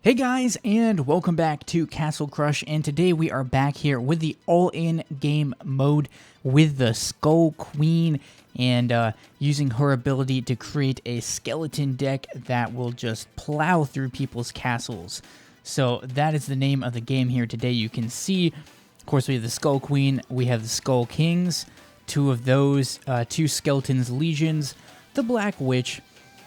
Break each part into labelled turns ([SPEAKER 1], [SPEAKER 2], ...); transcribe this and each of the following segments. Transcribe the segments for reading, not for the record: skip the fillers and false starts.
[SPEAKER 1] Hey guys, and welcome back to Castle Crush, and today we are back here with the all-in game mode with the Skull Queen, and using her ability to create a skeleton deck that will just plow through people's castles. So that is the name of the game here today. You can see, of course, we have the Skull Queen, we have the Skull Kings, two of those, two Skeletons Legions, the Black Witch,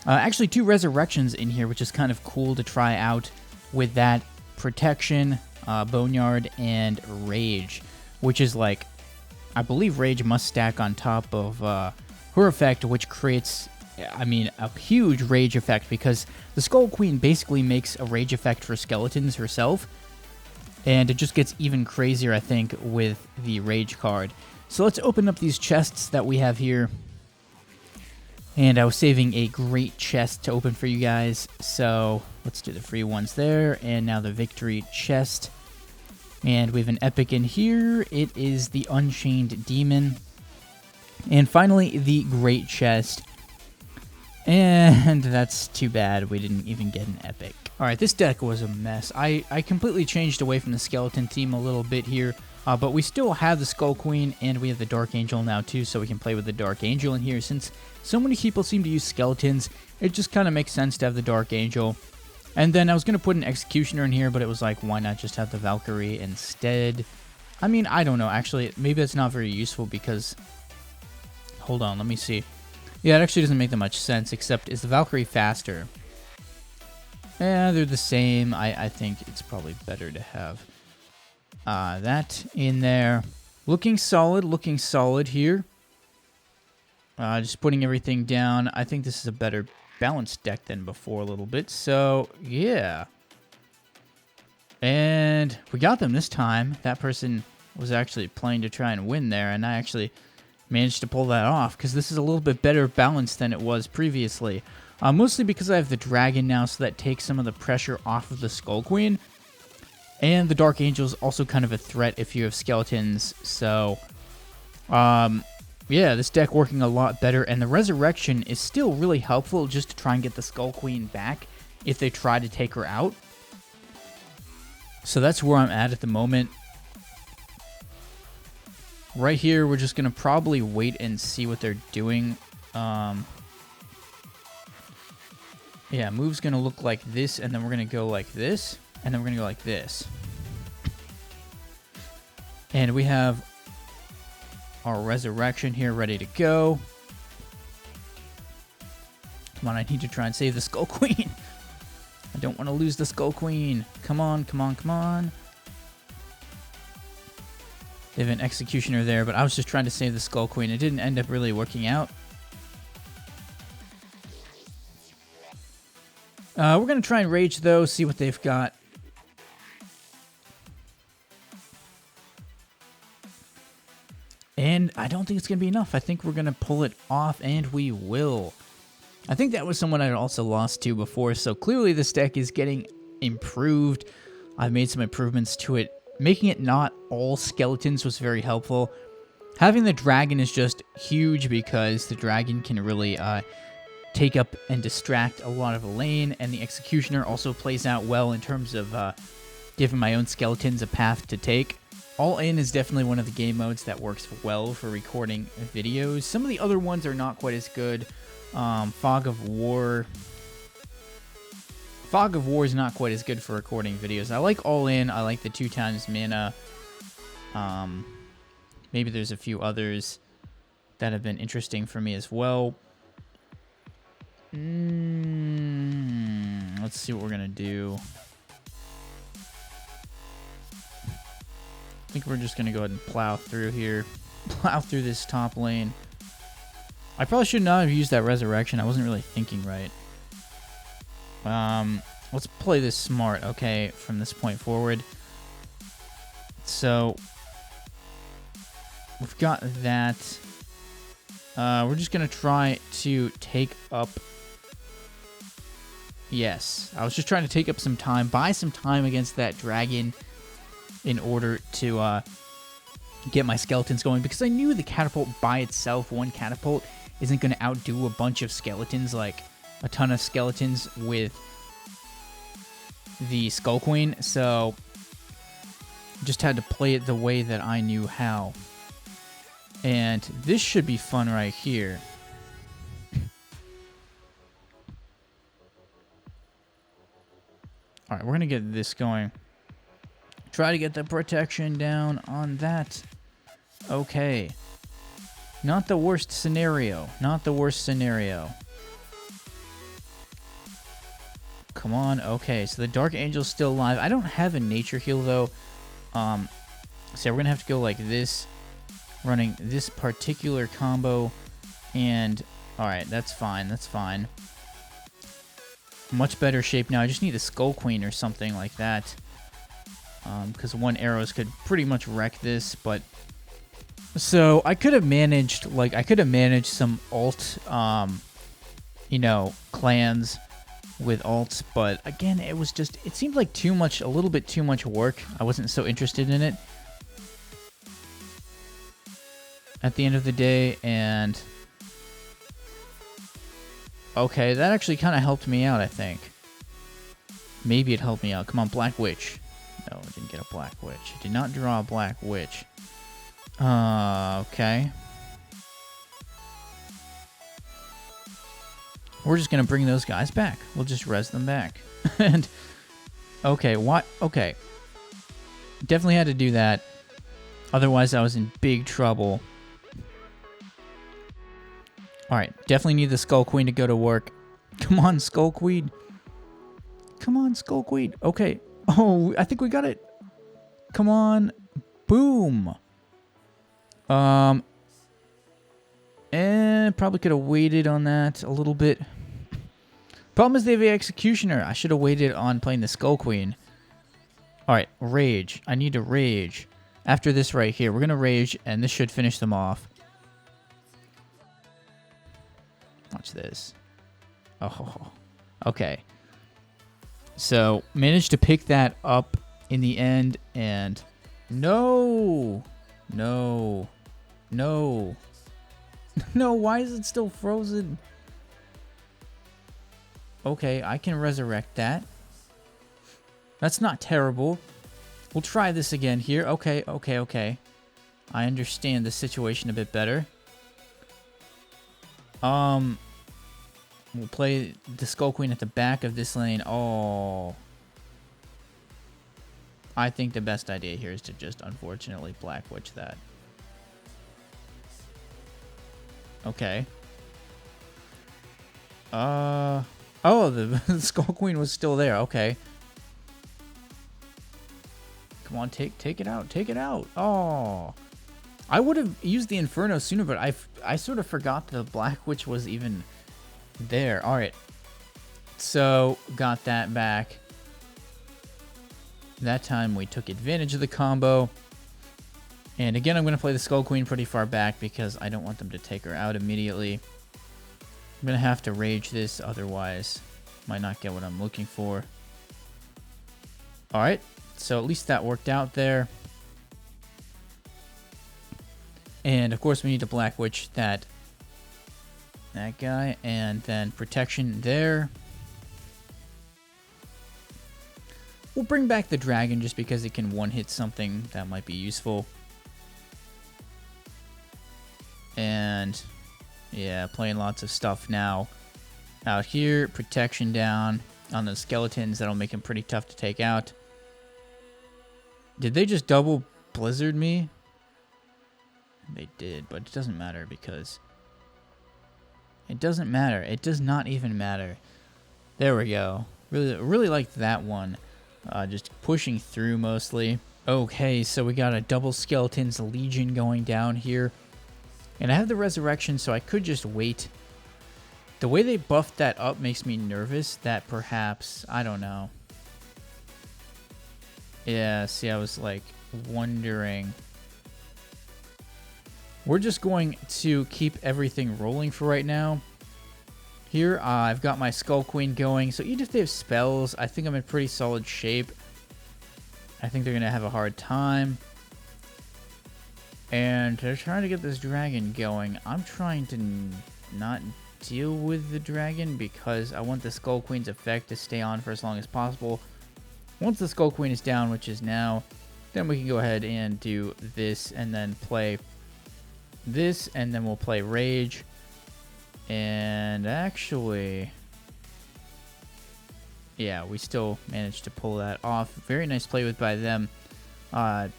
[SPEAKER 1] actually two Resurrections in here, which is kind of cool to try out with that Protection, Boneyard, and Rage, which is like, I believe Rage must stack on top of her effect, which creates, I mean, a huge Rage effect, because the Skull Queen basically makes a Rage effect for skeletons herself, and it just gets even crazier, I think, with the Rage card. So let's open up these chests that we have here. And I was saving a great chest to open for you guys, so let's do the free ones there, and now the victory chest. And we have an epic in here. It is the Unchained Demon. And finally, the great chest. And that's too bad we didn't even get an epic. Alright, this deck was a mess. I completely changed away from the skeleton team a little bit here. But we still have the Skull Queen, and we have the Dark Angel now too, so we can play with the Dark Angel in here. Since so many people seem to use skeletons, it just kind of makes sense to have the Dark Angel. And then I was going to put an Executioner in here, but it was like, why not just have the Valkyrie instead? I mean, I don't know, actually, maybe that's not very useful because... Hold on, let me see. Yeah, it actually doesn't make that much sense, except is the Valkyrie faster? Yeah, they're the same. I think it's probably better to have... that in there. Looking solid here. Just putting everything down. I think this is a better balanced deck than before a little bit. So, yeah. And we got them this time. That person was actually playing to try and win there, and I actually managed to pull that off, because this is a little bit better balanced than it was previously. Mostly because I have the Dragon now, so that takes some of the pressure off of the Skull Queen. And the Dark Angel is also kind of a threat if you have skeletons, so, yeah, this deck working a lot better, and the Resurrection is still really helpful just to try and get the Skull Queen back if they try to take her out. So that's where I'm at the moment. Right here, we're just going to probably wait and see what they're doing. Yeah, move's going to look like this, and then we're going to go like this. And then we're going to go like this. And we have our Resurrection here ready to go. Come on, I need to try and save the Skull Queen. I don't want to lose the Skull Queen. Come on, come on, come on. They have an Executioner there, but I was just trying to save the Skull Queen. It didn't end up really working out. We're going to try and Rage, though, see what they've got. And I don't think it's going to be enough. I think we're going to pull it off, and we will. I think that was someone I'd also lost to before, so clearly this deck is getting improved. I've made some improvements to it. Making it not all skeletons was very helpful. Having the Dragon is just huge, because the Dragon can really take up and distract a lot of the lane, and the Executioner also plays out well in terms of giving my own skeletons a path to take. All In is definitely one of the game modes that works well for recording videos. Some of the other ones are not quite as good. Fog of War is not quite as good for recording videos. I like All In. I like the 2x mana. Maybe there's a few others that have been interesting for me as well. Let's see what we're going to do. I think we're just going to go ahead and plow through here. Plow through this top lane. I probably should not have used that Resurrection. I wasn't really thinking right. Let's play this smart, okay, from this point forward. So, we've got that. We're just going to try to take up... Yes, I was just trying to take up some time, buy some time against that Dragon in order to get my skeletons going, because I knew the catapult by itself, one catapult, isn't going to outdo a bunch of skeletons, like a ton of skeletons with the Skull Queen, so just had to play it the way that I knew how. And this should be fun right here. Alright, we're going to get this going. Try to get the protection down on that. Okay. Not the worst scenario. Not the worst scenario. Come on. Okay, so the Dark Angel's still alive. I don't have a nature heal, though. So we're going to have to go like this. Running this particular combo. And, alright, that's fine. That's fine. Much better shape now. I just need a Skull Queen or something like that. Because one arrows could pretty much wreck this, but... So, I could have managed, some alt, you know, clans with alts, but again, it was just, it seemed like a little bit too much work. I wasn't so interested in it at the end of the day, and okay, that actually kind of helped me out, I think. Maybe it helped me out. Come on, Black Witch. No, I didn't get a Black Witch. I did not draw a Black Witch. Okay. We're just gonna bring those guys back. We'll just res them back. And okay, what? Okay. Definitely had to do that. Otherwise, I was in big trouble. Alright, definitely need the Skull Queen to go to work. Come on, Skull Queen. Come on, Skull Queen. Okay. Oh, I think we got it. Come on. Boom. And probably could have waited on that a little bit. Problem is they have the Executioner. I should have waited on playing the Skull Queen. Alright, Rage. I need to Rage. After this right here, we're going to Rage, and this should finish them off. Watch this. Oh, okay. So, managed to pick that up in the end, and... No! No. No. No, why is it still frozen? Okay, I can resurrect that. That's not terrible. We'll try this again here. Okay, okay, okay. I understand the situation a bit better. We'll play the Skull Queen at the back of this lane. Oh. I think the best idea here is to just, unfortunately, Black Witch that. Okay. Oh, the Skull Queen was still there. Okay. Come on, take it out. Take it out. Oh. I would have used the Inferno sooner, but I sort of forgot the Black Witch was even there. All right. So, got that back. That time we took advantage of the combo. And again, I'm going to play the Skull Queen pretty far back because I don't want them to take her out immediately. I'm going to have to Rage this, otherwise might not get what I'm looking for. Alright, so at least that worked out there. And of course we need to Black Witch that guy, and then protection there. We'll bring back the dragon just because it can one-hit something that might be useful. And yeah, playing lots of stuff now. Out here, protection down on the skeletons. That'll make them pretty tough to take out. Did they just double blizzard me? They did, but it doesn't matter because... It doesn't matter. It does not even matter. There we go. Really liked that one. Just pushing through mostly. Okay, so we got a double Skeletons Legion going down here. And I have the Resurrection, so I could just wait. The way they buffed that up makes me nervous that perhaps... I don't know. Yeah, see, I was like wondering. We're just going to keep everything rolling for right now. Here, I've got my Skull Queen going. So even if they have spells, I think I'm in pretty solid shape. I think they're going to have a hard time. And they're trying to get this dragon going. I'm trying to not deal with the dragon because I want the Skull Queen's effect to stay on for as long as possible. Once the Skull Queen is down, which is now, then we can go ahead and do this and then play this, and then we'll play Rage. And actually, yeah, we still managed to pull that off. Very nice play by them there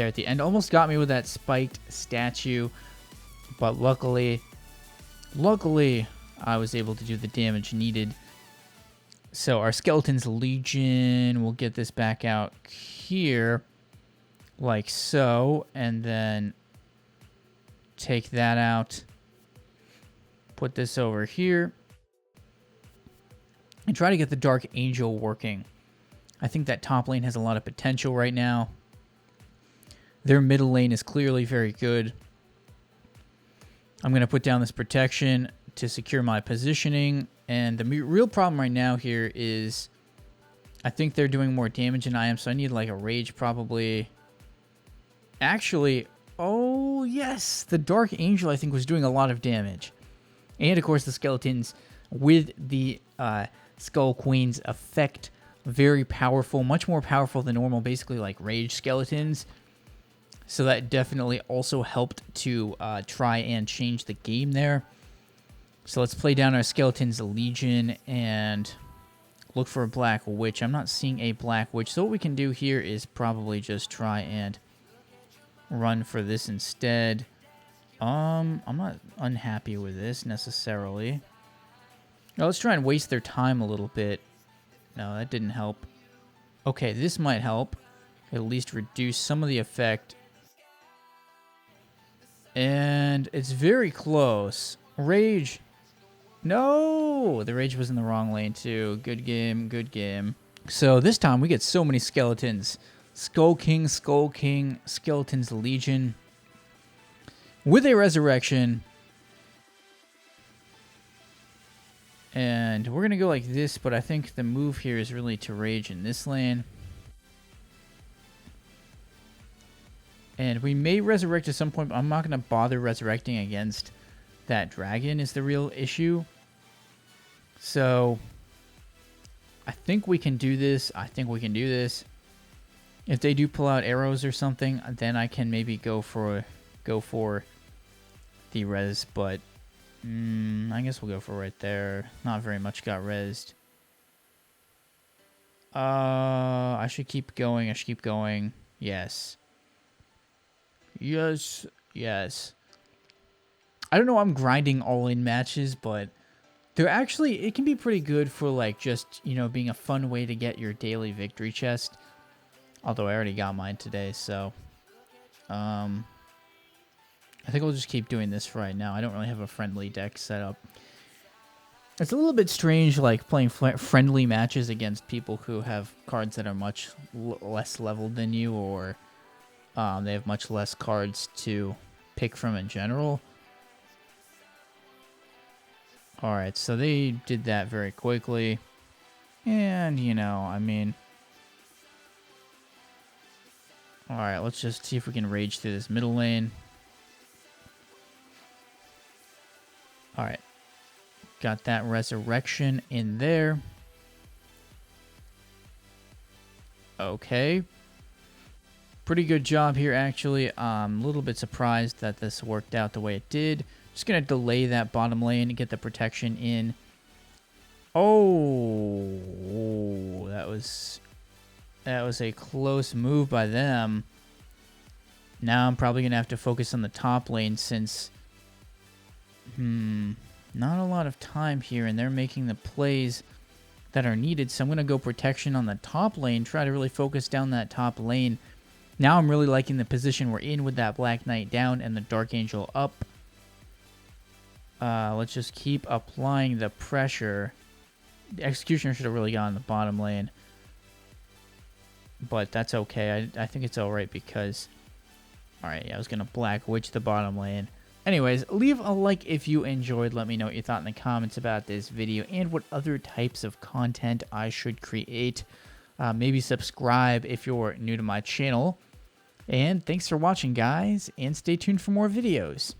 [SPEAKER 1] at the end. Almost got me with that spiked statue, but luckily I was able to do the damage needed. So our Skeleton's Legion, we'll get this back out here, like so, and then take that out. Put this over here. And try to get the Dark Angel working. I think that top lane has a lot of potential right now. Their middle lane is clearly very good. I'm going to put down this protection to secure my positioning. And the real problem right now here is I think they're doing more damage than I am. So I need like a Rage probably. Actually, oh yes, the Dark Angel I think was doing a lot of damage. And of course the skeletons with the Skull Queen's effect, very powerful, much more powerful than normal, basically like Rage skeletons. So that definitely also helped to try and change the game there. So let's play down our Skeleton's Legion and look for a Black Witch. I'm not seeing a Black Witch. So what we can do here is probably just try and run for this instead. I'm not unhappy with this necessarily. Now let's try and waste their time a little bit. No, that didn't help. Okay, this might help. At least reduce some of the effect. And it's very close. Rage. No! The Rage was in the wrong lane too. Good game, good game. So this time we get so many skeletons. Skull King, Skeleton's Legion. With a Resurrection. And we're going to go like this, but I think the move here is really to Rage in this lane. And we may resurrect at some point, but I'm not going to bother resurrecting against that dragon is the real issue. So I think we can do this. If they do pull out arrows or something, then I can maybe go for the res, but I guess we'll go for right there. Not very much got rezzed. I should keep going. Yes. Yes. I don't know why I'm grinding all-in matches, but they're actually, it can be pretty good for like just, you know, being a fun way to get your daily victory chest. Although I already got mine today, so I think we'll just keep doing this for right now. I don't really have a friendly deck set up. It's a little bit strange, like playing friendly matches against people who have cards that are much less leveled than you, or they have much less cards to pick from in general. Alright, so they did that very quickly. And, you know, I mean... Alright, let's just see if we can rage through this middle lane. Alright. Got that resurrection in there. Okay. Pretty good job here, actually. I'm a little bit surprised that this worked out the way it did. Just going to delay that bottom lane and get the protection in. Oh, that was a close move by them. Now I'm probably going to have to focus on the top lane since... not a lot of time here, and they're making the plays that are needed. So I'm going to go protection on the top lane, try to really focus down that top lane. Now I'm really liking the position we're in with that Black Knight down and the Dark Angel up. Let's just keep applying the pressure. The Executioner should have really gotten the bottom lane. But that's okay. I think it's alright because... Alright, yeah, I was going to Black Witch the bottom lane. Anyways, leave a like if you enjoyed. Let me know what you thought in the comments about this video and what other types of content I should create. Maybe subscribe if you're new to my channel. And thanks for watching, guys, and stay tuned for more videos.